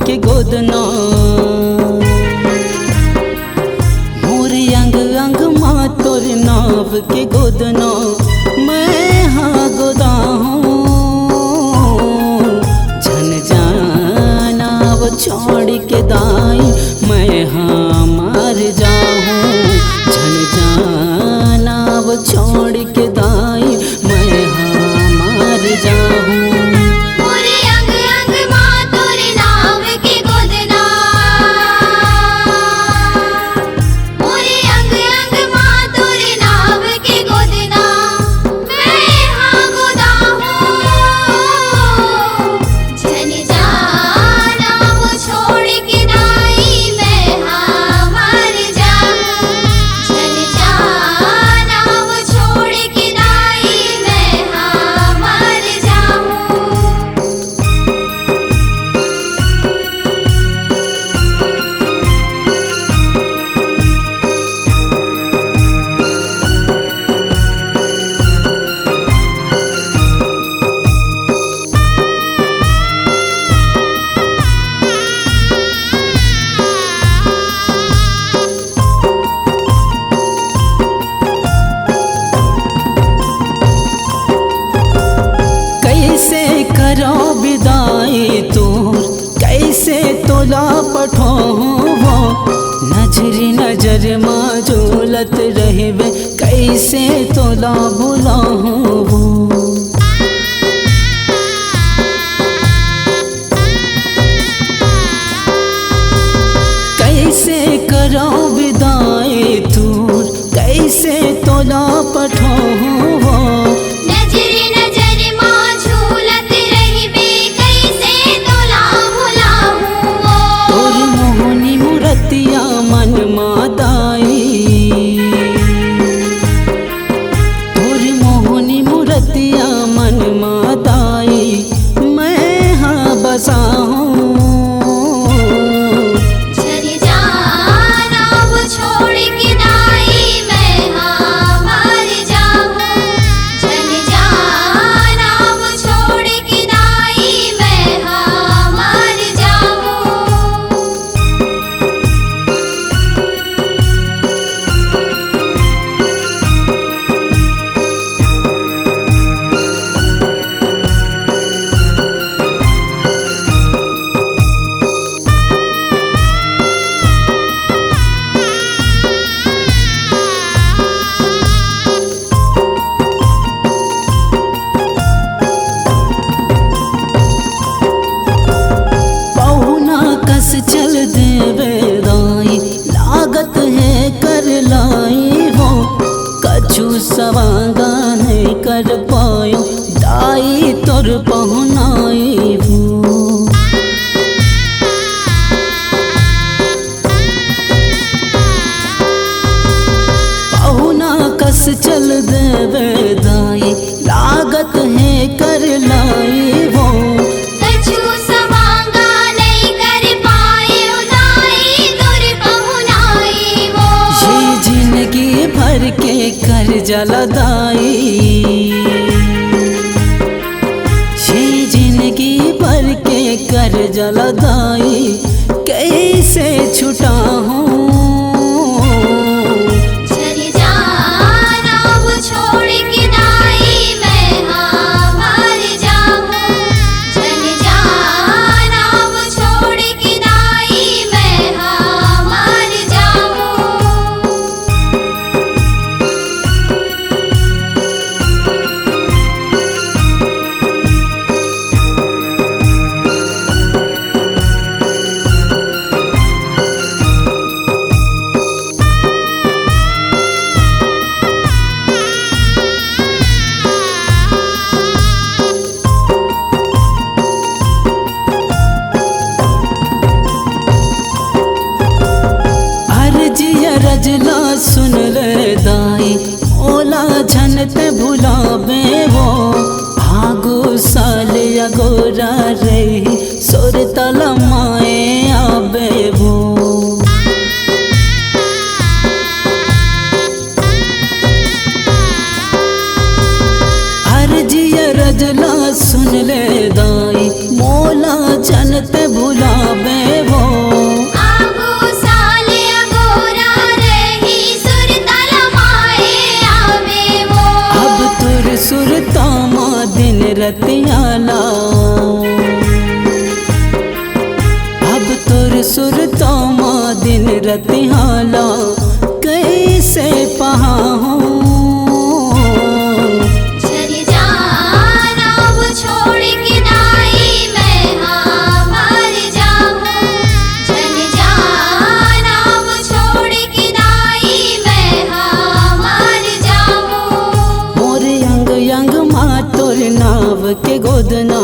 के गोदना मोर अंग अंग माँ तोर नाव के गोदना मैं हाँ गोदा हूँ झन जाना वो छोड़ के दाई मैं हाँ मार जाऊँ झन जाना वो छोड़ के दाई मैं हाँ मार जाऊँ। करो विदाई तोर कैसे तोला पठो वो नजरी नजर माँ झूलत रहबे कैसे तोला बुलाऊं वो कैसे करो विदाई तोर कैसे तोला पठो वो मन मादाई तोर मोहनी मूर्तिया मन मादाई मैं हाँ बसा हूँ चल देवे दाई लागत है कर लाई वो कछु सवांगा नहीं कर पायो दाई तोर पहुनाई वो पहुना कस चल देवे दाई लागत है कर लाई वो भर के कर जलदाई ये जिंदगी भर के कर जलदाई कैसे छुटा हूँ रजला सुन ले दाई ओला झनते भुलावे वो भागो साल अगोरा रही सोर तलमाए आबे वो अर्जिया रजला सुन ले दाई मोला झनते भुलावे सुरता माँ दिन रतियाला, अब तुर सुरता माँ दिन रतियाला कैसे पहा हूँ। चली जाना वो छोड़ के दाई मैं हाँ मर जाऊँ। चली जाना वो छोड़ के दाई मैं हाँ मर जाऊँ। मोर यंग यंग माँ तोर नाव के गोदना,